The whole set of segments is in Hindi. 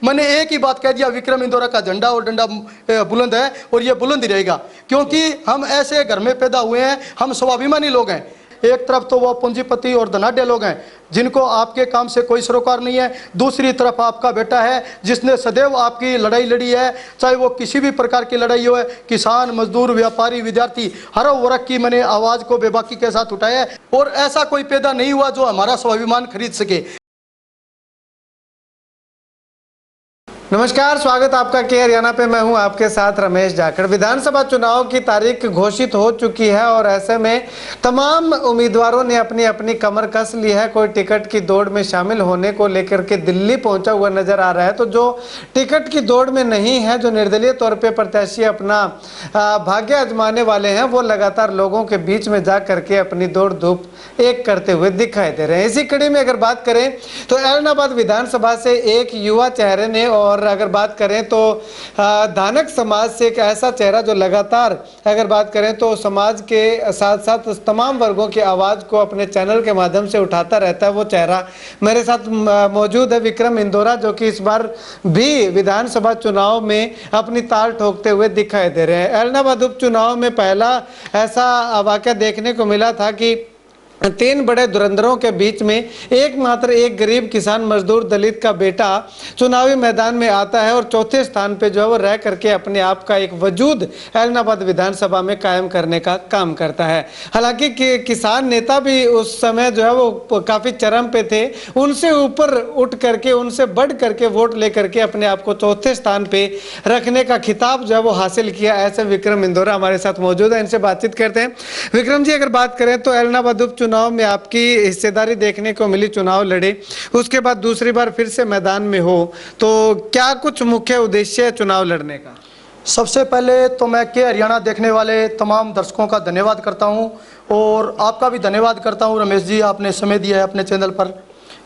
मैंने एक ही बात कह दिया, विक्रम इंदौरा का झंडा और डंडा बुलंद है और ये बुलंद ही रहेगा, क्योंकि हम ऐसे घर में पैदा हुए हैं, हम स्वाभिमानी लोग हैं। एक तरफ तो वो पूंजीपति और धनाढ्य लोग हैं जिनको आपके काम से कोई सरोकार नहीं है, दूसरी तरफ आपका बेटा है जिसने सदैव आपकी लड़ाई लड़ी है, चाहे वो किसी भी प्रकार की लड़ाई हो, किसान, मजदूर, व्यापारी, विद्यार्थी, हर वर्ग की मैंने आवाज़ को बेबाकी के साथ उठाया है और ऐसा कोई पैदा नहीं हुआ जो हमारा स्वाभिमान खरीद सके। नमस्कार, स्वागत आपका के हरियाणा पे। मैं हूं आपके साथ रमेश जाखड़। विधानसभा चुनाव की तारीख घोषित हो चुकी है और ऐसे में तमाम उम्मीदवारों ने अपनी अपनी कमर कस ली है। कोई टिकट की दौड़ में शामिल होने को लेकर के दिल्ली पहुंचा हुआ नजर आ रहा है, तो जो टिकट की दौड़ में नहीं है, जो निर्दलीय तौर पर प्रत्याशी अपना भाग्य आजमाने वाले हैं, वो लगातार लोगों के बीच में जा करके अपनी दौड़ धूप एक करते हुए दिखाई दे रहे हैं। इसी कड़ी में अगर बात करें तो ऐलनाबाद विधानसभा से एक युवा चेहरे ने, और अगर बात करें तो धानक समाज से एक ऐसा चेहरा जो लगातार अगर बात करें तो समाज के साथ साथ तमाम वर्गों की आवाज़ को अपने चैनल के माध्यम से उठाता रहता है, वो चेहरा मेरे साथ मौजूद है, विक्रम इंदौरा, जो कि इस बार भी विधानसभा चुनाव में अपनी ताल ठोकते हुए दिखाई दे रहे हैं। ऐलनाबाद उपचुनाव में पहला ऐसा वाक़या देखने को मिला था कि 3 बड़े धुरंधरों के बीच में एकमात्र एक गरीब किसान मजदूर दलित का बेटा चुनावी मैदान में आता है और चौथे स्थान पे जो है वो रह करके अपने आप का एक वजूद ऐलनाबाद विधानसभा में कायम करने का काम करता है। हालांकि किसान नेता भी उस समय जो है वो काफ़ी चरम पे थे, उनसे ऊपर उठ करके, उनसे बढ़ करके वोट लेकर के अपने आप को चौथे स्थान पे रखने का खिताब जो है वो हासिल किया। ऐसे विक्रम इंदौरा हमारे साथ मौजूद है, इनसे बातचीत करते हैं। विक्रम जी, अगर बात करें तो ऐलनाबाद उपचुनाव में आपकी हिस्सेदारी देखने को मिली, चुनाव लड़े, उसके बाद दूसरी बार फिर से मैदान में हो, तो क्या कुछ मुख्य उद्देश्य है चुनाव लड़ने का? सबसे पहले तो मैं के हरियाणा देखने वाले तमाम दर्शकों का धन्यवाद करता हूं और आपका भी धन्यवाद करता हूं रमेश जी, आपने समय दिया है अपने चैनल पर।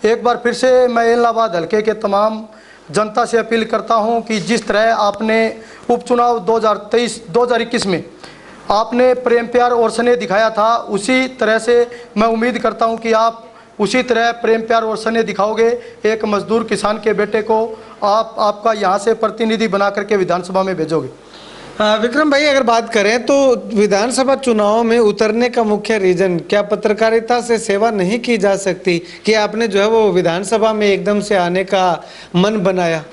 एक बार फिर से मैं ऐलनाबाद हल्के के तमाम जनता से अपील करता हूं कि जिस तरह आपने उपचुनाव 2021 में आपने प्रेम प्यार और स्नेह दिखाया था, उसी तरह से मैं उम्मीद करता हूं कि आप उसी तरह प्रेम प्यार और स्नेह दिखाओगे। एक मजदूर किसान के बेटे को आपका यहाँ से प्रतिनिधि बना करके विधानसभा में भेजोगे। विक्रम भाई, अगर बात करें तो विधानसभा चुनाव में उतरने का मुख्य रीजन क्या पत्रकारिता से सेवा नहीं की जा सकती कि आपने जो है वो विधानसभा में एकदम से आने का मन बनाया?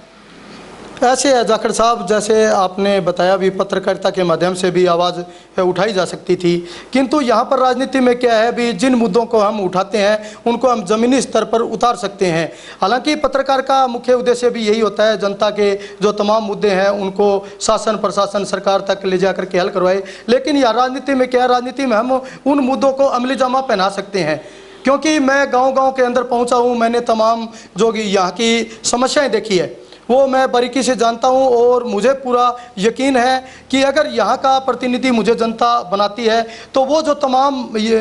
ऐसे है जाखड़ साहब, जैसे आपने बताया भी पत्रकारिता के माध्यम से भी आवाज़ उठाई जा सकती थी, किंतु यहाँ पर राजनीति में क्या है भी जिन मुद्दों को हम उठाते हैं उनको हम ज़मीनी स्तर पर उतार सकते हैं। हालांकि पत्रकार का मुख्य उद्देश्य भी यही होता है जनता के जो तमाम मुद्दे हैं उनको शासन प्रशासन सरकार तक ले जा करके हल करवाए। लेकिन यह राजनीति में क्या है, राजनीति में हम उन मुद्दों को अमली जामा पहना सकते हैं, क्योंकि मैं गाँव के अंदर पहुँचा हूँ, मैंने तमाम जो यहाँ की समस्याएँ देखी है वो मैं बारीकी से जानता हूं और मुझे पूरा यकीन है कि अगर यहाँ का प्रतिनिधि मुझे जनता बनाती है तो वो जो तमाम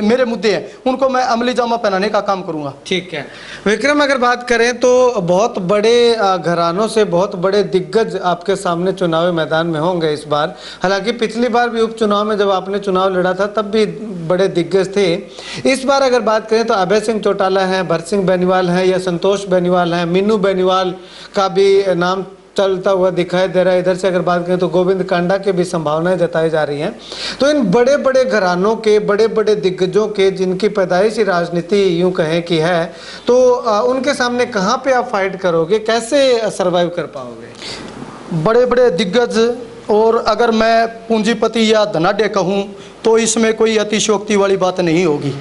मेरे मुद्दे हैं उनको मैं अमली जामा पहनाने का काम करूँगा। ठीक है विक्रम, अगर बात करें तो बहुत बड़े घरानों से बहुत बड़े दिग्गज आपके सामने चुनावी मैदान में होंगे इस बार। हालांकि पिछली बार भी उपचुनाव में जब आपने चुनाव लड़ा था तब भी बड़े दिग्गज थे। इस बार अगर बात करें तो अभय सिंह चौटाला हैं, भरत सिंह बेनीवाल हैं या संतोष बेनीवाल हैं, मीनू बेनीवाल का भी नाम चलता हुआ दिखाई दे रहा है। इधर से अगर बात करें तो गोविंद कांडा के भी संभावनाएं जताई जा रही हैं। तो इन बड़े बड़े घरानों के, बड़े बड़े दिग्गजों के जिनकी पैदाइशी राजनीति यूं कहें कि है, तो उनके सामने कहां पे आप फाइट करोगे, कैसे सरवाइव कर पाओगे? बड़े बड़े दिग्गज, और अगर मैं पूंजीपति या धनाढ्य कहूं तो इसमें कोई अतिशयोक्ति वाली बात नहीं होगी।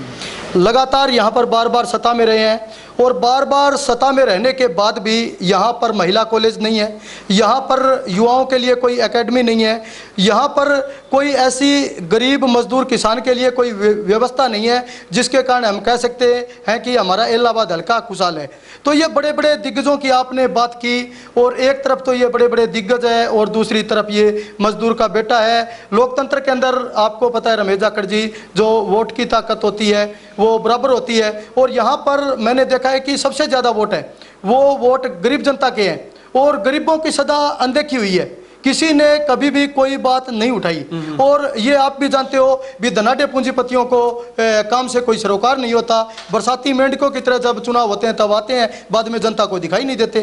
लगातार यहाँ पर बार बार सत्ता में रहे हैं और बार बार सत्ता में रहने के बाद भी यहाँ पर महिला कॉलेज नहीं है, यहाँ पर युवाओं के लिए कोई एकेडमी नहीं है, यहाँ पर कोई ऐसी गरीब मजदूर किसान के लिए कोई व्यवस्था नहीं है जिसके कारण हम कह सकते हैं कि हमारा ऐलनाबाद हल्का खुशहाल है। तो ये बड़े बड़े दिग्गजों की आपने बात की, और एक तरफ तो ये बड़े बड़े दिग्गज है और दूसरी तरफ ये मजदूर का बेटा है। लोकतंत्र के अंदर आपको पता है रमेश जाखड़ जी, जो वोट की ताकत होती है वो बराबर होती है, और यहाँ पर मैंने देखा है कि सबसे ज़्यादा वोट है वो वोट गरीब जनता के हैं, और गरीबों की सदा अनदेखी हुई है, किसी ने कभी भी कोई बात नहीं उठाई। और ये आप भी जानते हो भी धनाढ्य पूंजीपतियों को काम से कोई सरोकार नहीं होता, बरसाती मेंढकों की तरह जब चुनाव होते हैं तब आते हैं, बाद में जनता को दिखाई नहीं देते।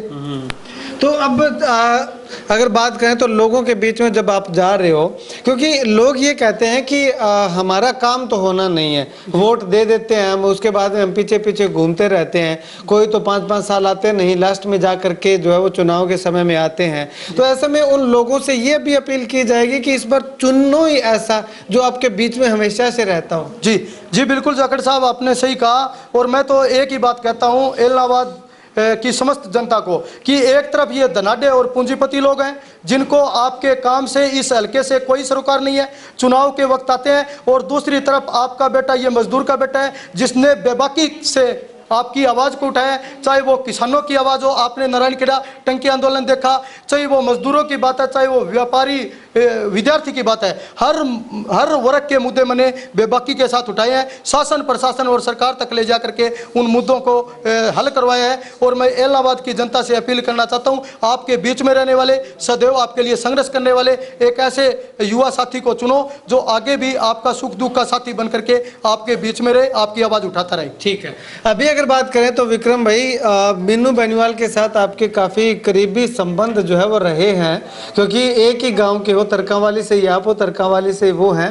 तो अब अगर बात करें तो लोगों के बीच में जब आप जा रहे हो, क्योंकि लोग ये कहते हैं कि हमारा काम तो होना नहीं है, वोट दे देते हैं हम, उसके बाद में हम पीछे पीछे घूमते रहते हैं, कोई तो 5-5 साल आते नहीं, लास्ट में जा करके जो है वो चुनाव के समय में आते हैं। तो ऐसे में उन लोगों से ये भी अपील की जाएगी कि इस बार चुनो ही ऐसा जो आपके बीच में हमेशा से रहता हो। जी जी बिल्कुल जाखड़ साहब, आपने सही कहा। और मैं तो एक ही बात कहता हूँ इलाहाबाद की समस्त जनता को कि एक तरफ ये धनाढ्य और पूंजीपति लोग हैं जिनको आपके काम से, इस हल्के से कोई सरोकार नहीं है, चुनाव के वक्त आते हैं, और दूसरी तरफ आपका बेटा, ये मजदूर का बेटा है जिसने बेबाकी से आपकी आवाज़ को उठाया, चाहे वो किसानों की आवाज़ हो, आपने नारायणखेड़ा टंकी आंदोलन देखा, चाहे वो मजदूरों की बात है, चाहे वो व्यापारी विद्यार्थी की बात है, हर वर्ग के मुद्दे मैंने बेबाकी के साथ उठाए हैं, शासन प्रशासन और सरकार तक ले जा करके उन मुद्दों को हल करवाया है। और मैं इलाहाबाद की जनता से अपील करना चाहता हूँ, आपके बीच में रहने वाले, सदैव आपके लिए संघर्ष करने वाले एक ऐसे युवा साथी को चुनो जो आगे भी आपका सुख दुख का साथी बन करके आपके बीच में रहे, आपकी आवाज़ उठाता रहे। ठीक है, अभी अगर बात करें तो विक्रम भाई, मीनू बेनीवाल के साथ आपके काफ़ी करीबी संबंध जो है वो रहे हैं, क्योंकि एक ही गांव के हो, तरकावाली से ही आप हो, तरकावाली से वो हैं।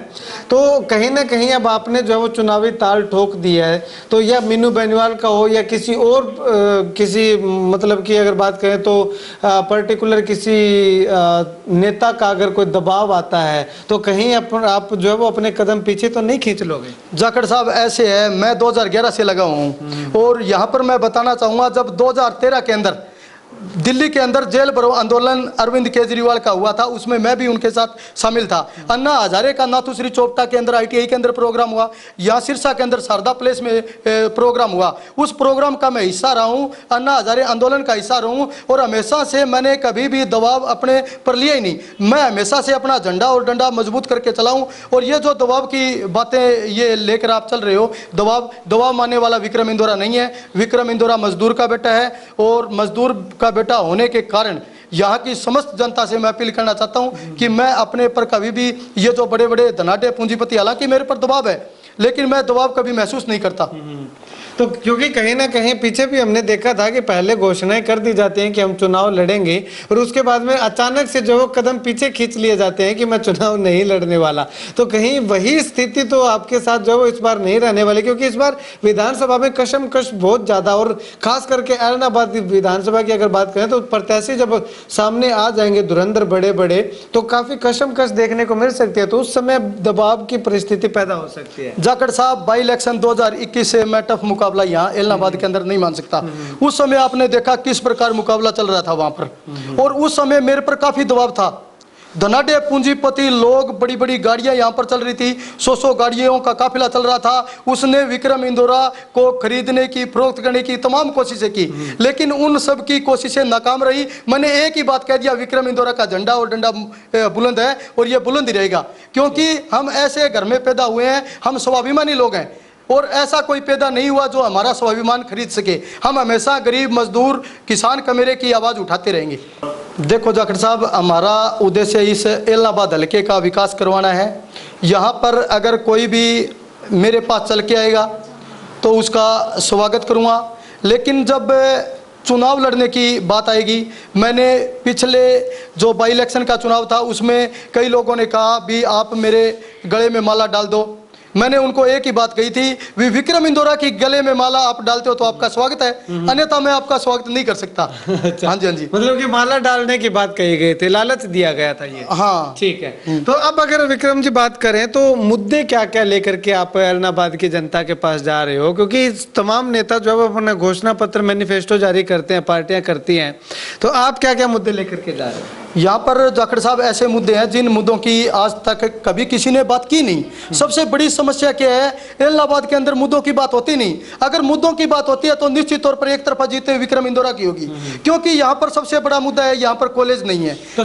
तो कहीं ना कहीं अब आपने जो है वो चुनावी ताल ठोक दिया है, तो या मीनू बेनीवाल का हो या किसी और किसी मतलब कि अगर बात करें तो पर्टिकुलर किसी नेता का अगर कोई दबाव आता है तो कहीं आप जो है वो अपने कदम पीछे तो नहीं खींच लोगे? जाखड़ साहब ऐसे है, मैं 2011 से लगा हूँ और यहाँ पर मैं बताना चाहूँगा, जब 2013 के अंदर दिल्ली के अंदर जेल भरो आंदोलन अरविंद केजरीवाल का हुआ था, उसमें मैं भी उनके साथ शामिल था। अन्ना हजारे का नाथुश्री चोपटा के अंदर ITI के अंदर प्रोग्राम हुआ, यहाँ सिरसा के अंदर शारदा प्लेस में प्रोग्राम हुआ, उस प्रोग्राम का मैं हिस्सा रहा हूँ, अन्ना हजारे आंदोलन का हिस्सा रहा हूँ। और हमेशा से मैंने कभी भी दबाव अपने पर लिया ही नहीं, मैं हमेशा से अपना झंडा और डंडा मजबूत करके चलाऊँ। और ये जो दबाव की बातें ये लेकर आप चल रहे हो, दबाव मानने वाला विक्रम इंदौरा नहीं है। विक्रम इंदौरा मजदूर का बेटा है और मजदूर का बेटा होने के कारण यहाँ की समस्त जनता से मैं अपील करना चाहता हूँ कि मैं अपने पर कभी भी ये जो बड़े बड़े धनाढ्य पूंजीपति, हालांकि मेरे पर दबाव है लेकिन मैं दबाव कभी महसूस नहीं करता। तो क्योंकि कहीं ना कहीं पीछे भी हमने देखा था कि पहले घोषणाएं कर दी जाती हैं कि हम चुनाव लड़ेंगे और उसके बाद में अचानक से जो कदम पीछे खींच लिए जाते हैं कि मैं चुनाव नहीं लड़ने वाला। तो कहीं वही स्थिति तो आपके साथ जो इस बार नहीं रहने वाली, क्योंकि इस बार विधानसभा में कशमकश बहुत ज्यादा, और खास करके ऐलनाबाद विधानसभा की अगर बात करें तो प्रत्याशी जब सामने आ जाएंगे धुरंधर बड़े बड़े तो काफी कशमकश देखने को मिल सकती है, तो उस समय दबाव की परिस्थिति पैदा हो सकती है। जाखड़ साहब, बाई इलेक्शन 2021 से मैं टफ मुकाबला यहाँ इलाहाबाद के अंदर नहीं मान सकता। उस समय आपने देखा किस प्रकार मुकाबला चल रहा था वहां पर, और उस समय मेरे पर काफी दबाव था। धनाढ्य पूंजीपति लोग, बड़ी बड़ी गाड़ियां यहाँ पर चल रही थी, 100 गाड़ियों का काफिला चल रहा था। उसने विक्रम इंदौरा को खरीदने की, फरोख्त करने की तमाम कोशिशें की, लेकिन उन सब की कोशिशें नाकाम रही। मैंने एक ही बात कह दिया, विक्रम इंदौरा का झंडा और डंडा बुलंद है और ये बुलंद ही रहेगा, क्योंकि हम ऐसे घर में पैदा हुए हैं, हम स्वाभिमानी लोग हैं और ऐसा कोई पैदा नहीं हुआ जो हमारा स्वाभिमान खरीद सके। हम हमेशा गरीब, मजदूर, किसान, कमेरे की आवाज़ उठाते रहेंगे। देखो जाखड़ साहब, हमारा उद्देश्य इस इलाहाबाद हल्के का विकास करवाना है। यहाँ पर अगर कोई भी मेरे पास चल के आएगा तो उसका स्वागत करूँगा, लेकिन जब चुनाव लड़ने की बात आएगी, मैंने पिछले जो बाई इलेक्शन का चुनाव था उसमें कई लोगों ने कहा भी आप मेरे गले में माला डाल दो। मैंने उनको एक ही बात कही थी, विक्रम इंदौरा की गले में माला आप डालते हो तो आपका स्वागत है, अन्यथा मैं आपका स्वागत नहीं कर सकता। अच्छा। हाँ जी, हाँ जी, मतलब कि माला डालने की बात कही गई थी, लालच दिया गया था ये। हाँ ठीक है। तो अब अगर विक्रम जी बात करें तो मुद्दे क्या क्या लेकर के आप ऐलनाबाद की जनता के पास जा रहे हो, क्योंकि तमाम नेता जो है अपना घोषणा पत्र, मैनिफेस्टो जारी करते हैं, पार्टियां करती हैं, तो आप क्या क्या मुद्दे लेकर के जा रहे हो? यहाँ पर जाखड़ साहब ऐसे मुद्दे हैं जिन मुद्दों की आज तक कभी किसी ने बात की नहीं। सबसे बड़ी समस्या क्या है, इलाहाबाद के अंदर मुद्दों की बात होती नहीं। अगर मुद्दों की बात होती है तो निश्चित तौर पर एक तरफा जीते विक्रम इंदौरा की होगी, क्योंकि यहाँ पर सबसे बड़ा मुद्दा है, यहाँ पर कॉलेज नहीं है। तो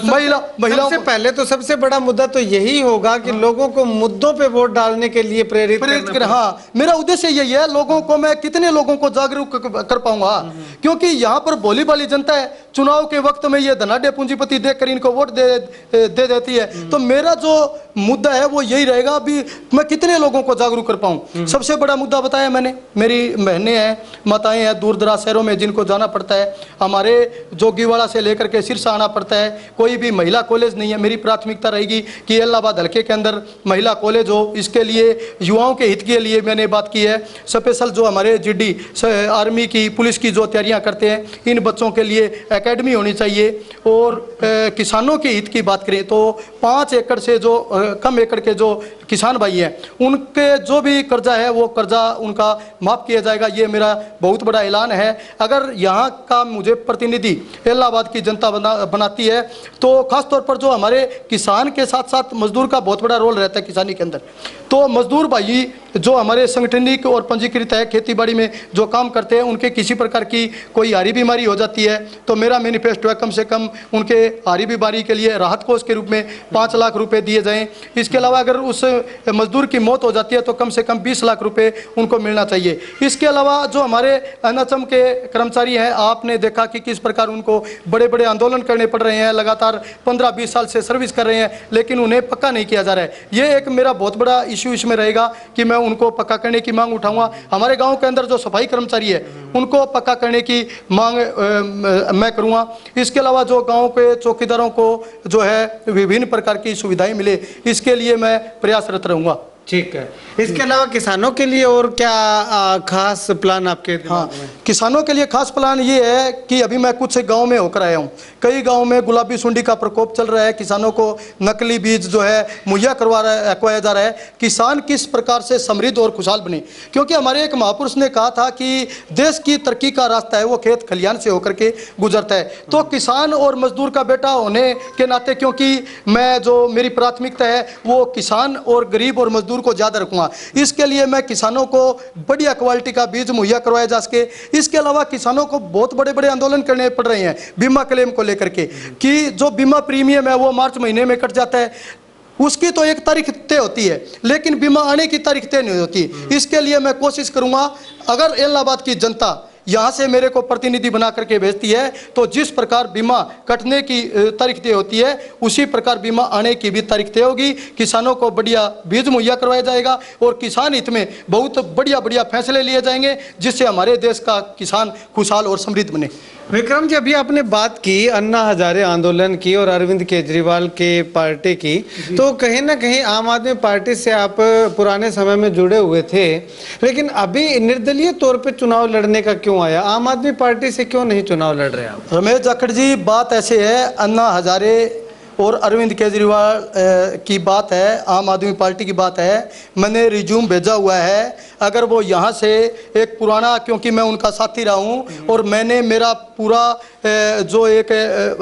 महिलाओं से पहले तो सबसे बड़ा मुद्दा तो यही होगा कि लोगों को मुद्दों पे वोट डालने के लिए प्रेरित करें। हाँ, मेरा उद्देश्य यही है, लोगों को मैं कितने लोगों को जागरूक कर पाऊंगा, क्योंकि यहाँ पर भोली भाली जनता है। चुनाव के वक्त में ये धनाढ्य पूंजीपति देखकर इनको वोट दे देती है। तो मेरा जो मुद्दा है वो यही रहेगा, अभी मैं कितने लोगों को जागरूक कर पाऊँ। सबसे बड़ा मुद्दा बताया मैंने, मेरी बहनें हैं, माताएं हैं, दूर दराज शहरों में जिनको जाना पड़ता है, हमारे जोगीवाड़ा से लेकर के सिरसा आना पड़ता है, कोई भी महिला कॉलेज नहीं है। मेरी प्राथमिकता रहेगी कि इलाहाबाद हल्के के अंदर महिला कॉलेज हो। इसके लिए युवाओं के हित के लिए मैंने बात की है। स्पेशल जो हमारे जीडी आर्मी की, पुलिस की जो तैयारियां करते हैं, इन बच्चों के लिए एकेडमी होनी चाहिए। और किसानों के हित की बात करें तो 5 एकड़ से जो कम एकड़ के जो किसान भाई हैं, उनके जो भी कर्जा है वो कर्जा उनका माफ़ किया जाएगा। ये मेरा बहुत बड़ा ऐलान है। अगर यहाँ का मुझे प्रतिनिधि इलाहाबाद की जनता बनाती है तो खासतौर पर जो हमारे किसान के साथ साथ मजदूर का बहुत बड़ा रोल रहता है किसानी के अंदर। तो मजदूर भाई जो हमारे संगठनिक और पंजीकृत है, खेती बाड़ी में जो काम करते हैं, उनके किसी प्रकार की कोई हारी बीमारी हो जाती है तो मेरा मैनिफेस्टो है कम से कम उनके हारी बीमारी के लिए राहत कोष के रूप में 5 लाख रुपए दिए जाएं। इसके अलावा अगर उस मजदूर की मौत हो जाती है तो कम से कम 20 लाख रुपए उनको मिलना चाहिए। इसके अलावा जो हमारे एनएचएम के कर्मचारी हैं, आपने देखा कि किस प्रकार उनको बड़े बड़े आंदोलन करने पड़ रहे हैं, लगातार 15-20 साल से सर्विस कर रहे हैं, लेकिन उन्हें पक्का नहीं किया जा रहा है। ये एक मेरा बहुत बड़ा इशू इसमें रहेगा कि मैं उनको पक्का करने की मांग उठाऊंगा। हमारे गांव के अंदर जो सफाई कर्मचारी है उनको पक्का करने की मांग मैं करूंगा। इसके अलावा जो गांव के चौकीदारों को जो है विभिन्न प्रकार की सुविधाएं मिले, इसके लिए मैं प्रयासरत रहूंगा। ठीक है। इसके अलावा किसानों के लिए और क्या खास प्लान आपके दिमाग में? किसानों के लिए खास प्लान ये है कि अभी मैं कुछ गांव में होकर आया हूँ, कई गांव में गुलाबी सुंडी का प्रकोप चल रहा है। किसानों को नकली बीज जो है मुहैया करवाया जा रहा है। किसान किस प्रकार से समृद्ध और खुशहाल बने, क्योंकि हमारे एक महापुरुष ने कहा था कि देश की तरक्की का रास्ता है वो खेत खलियान से होकर के गुजरता है। तो किसान और मजदूर का बेटा होने के नाते, क्योंकि मैं जो मेरी प्राथमिकता है वो किसान और गरीब और मजदूर को ज्यादा रखूंगा, इसके लिए मैं किसानों को बढ़िया क्वालिटी का बीज मुहैया करवाया जा सके। इसके अलावा किसानों को बहुत बड़े बड़े आंदोलन करने पड़ रहे हैं बीमा क्लेम को लेकर के, कि जो बीमा प्रीमियम है वो मार्च महीने में कट जाता है, उसकी तो एक तारीख तय होती है लेकिन बीमा आने की तारीख तय नहीं होती। इसके लिए मैं कोशिश करूंगा, अगर इलाहाबाद की जनता यहाँ से मेरे को प्रतिनिधि बना करके भेजती है तो जिस प्रकार बीमा कटने की तारीख तय होती है उसी प्रकार बीमा आने की भी तारीख तय होगी। किसानों को बढ़िया बीज मुहैया करवाया जाएगा और किसान हित में बहुत बढ़िया बढ़िया फैसले लिए जाएंगे जिससे हमारे देश का किसान खुशहाल और समृद्ध बने। विक्रम जी, अभी आपने बात की अन्ना हजारे आंदोलन की और अरविंद केजरीवाल के पार्टी की, तो कहीं ना कहीं आम आदमी पार्टी से आप पुराने समय में जुड़े हुए थे, लेकिन अभी निर्दलीय तौर पे चुनाव लड़ने का क्यों आया? आम आदमी पार्टी से क्यों नहीं चुनाव लड़ रहे आप? रमेश जाखड़ जी, बात ऐसे है, अन्ना हजारे और अरविंद केजरीवाल की बात है, आम आदमी पार्टी की बात है। मैंने रिज्यूम भेजा हुआ है, अगर वो यहाँ से एक पुराना, क्योंकि मैं उनका साथी रहा हूँ और मैंने मेरा पूरा जो एक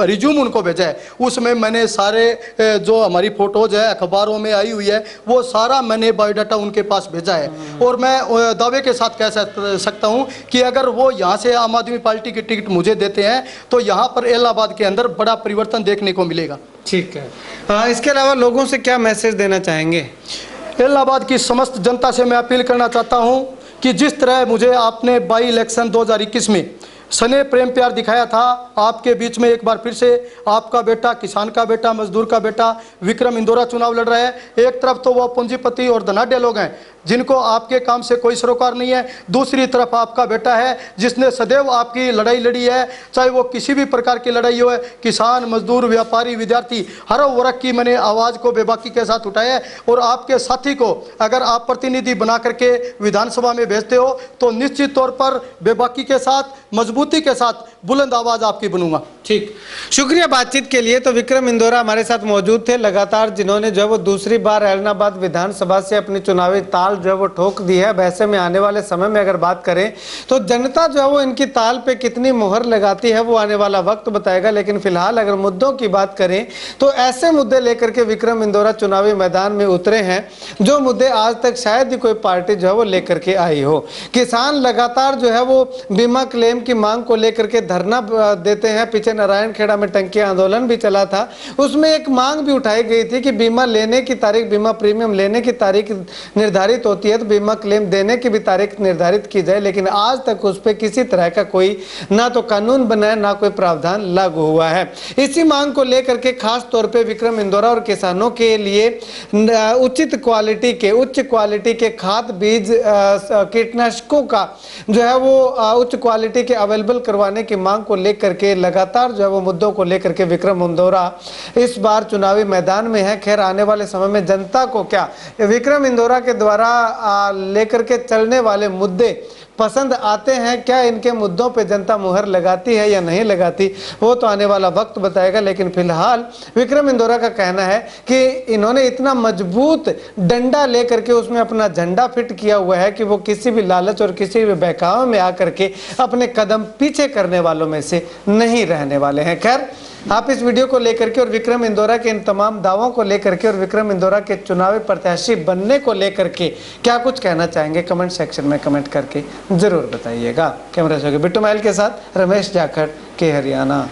रिज्यूम उनको भेजा है उसमें मैंने सारे जो हमारी फ़ोटोज़ है अखबारों में आई हुई है वो सारा मैंने बायोडाटा उनके पास भेजा है। और मैं दावे के साथ कह सकता हूँ कि अगर वो यहाँ से आम आदमी पार्टी की टिकट मुझे देते हैं तो यहाँ पर इलाहाबाद के अंदर बड़ा परिवर्तन देखने को मिलेगा। ठीक है। इसके अलावा लोगों से क्या मैसेज देना चाहेंगे? इलाहाबाद की समस्त जनता से मैं अपील करना चाहता हूं कि जिस तरह मुझे आपने बाई इलेक्शन 2021 में स्नेह प्रेम प्यार दिखाया था, आपके बीच में एक बार फिर से आपका बेटा, किसान का बेटा, मजदूर का बेटा विक्रम इंदौरा चुनाव लड़ रहा है। एक तरफ तो वो पूंजीपति और धनाढ्य लोग हैं जिनको आपके काम से कोई सरोकार नहीं है, दूसरी तरफ आपका बेटा है जिसने सदैव आपकी लड़ाई लड़ी है, चाहे वो किसी भी प्रकार की लड़ाई हो। किसान, मजदूर, व्यापारी, विद्यार्थी, हर वर्ग की मैंने आवाज़ को बेबाकी के साथ उठाया है। और आपके साथी को अगर आप प्रतिनिधि बना करके विधानसभा में भेजते हो तो निश्चित तौर पर बेबाकी के साथ, मजबूती के साथ बुलंद आवाज़ आपकी बनूंगा। ठीक, शुक्रिया बातचीत के लिए। तो विक्रम इंदौरा हमारे साथ मौजूद थे, लगातार जिन्होंने जो वो दूसरी बार ऐलनाबाद विधानसभा से अपनी चुनावी ताल जो है वो ठोक दी है। वैसे में आने वाले समय में अगर बात करें तो जनता जो है वो इनकी ताल पे कितनी मुहर लगाती है वो आने वाला वक्त बताएगा। लेकिन फिलहाल अगर मुद्दों की बात करें तो ऐसे मुद्दे लेकर के विक्रम इंदौरा चुनावी मैदान में उतरे हैं जो मुद्दे आज तक शायद ही कोई पार्टी जो है वो लेकर के आई हो। किसान लगातार जो है वो बीमा क्लेम की मांग मांग को लेकर के धरना देते हैं। पीछे नारायण खेड़ा में टंकी आंदोलन भी चला था, उसमें एक मांग भी उठाई गई थी कि बीमा लेने की तारीख, बीमा प्रीमियम लेने की तारीख निर्धारित होती है तो बीमा क्लेम देने की भी तारीख निर्धारित की जाए, लेकिन आज तक उस पर किसी तरह का कोई ना तो कानून बना है ना कोई प्रावधान लागू हुआ है। इसी मांग को लेकर के खास तौर पे विक्रम इंदौरा और किसानों के लिए उच्च क्वालिटी के खाद, बीज, कीटनाशकों का जो है वो उच्च क्वालिटी के अवेलेबल करवाने की मांग को लेकर के लगातार जो है वो मुद्दों को लेकर के विक्रम इंदौरा इस बार चुनावी मैदान में है। खैर आने वाले समय में जनता को क्या विक्रम इंदौरा के द्वारा लेकर के चलने वाले मुद्दे पसंद आते हैं, क्या इनके मुद्दों पे जनता मुहर लगाती है या नहीं लगाती, वो तो आने वाला वक्त बताएगा। लेकिन फिलहाल विक्रम इंदौरा का कहना है कि इन्होंने इतना मजबूत डंडा लेकर के उसमें अपना झंडा फिट किया हुआ है कि वो किसी भी लालच और किसी भी बहकावे में आकर के अपने कदम पीछे करने वालों में से नहीं रहने वाले हैं। खैर आप इस वीडियो को लेकर के और विक्रम इंदौरा के इन तमाम दावों को लेकर के और विक्रम इंदौरा के चुनावी प्रत्याशी बनने को लेकर के क्या कुछ कहना चाहेंगे, कमेंट सेक्शन में कमेंट करके जरूर बताइएगा। कैमरा से बिट्टू महल के साथ रमेश जाखड़ के हरियाणा।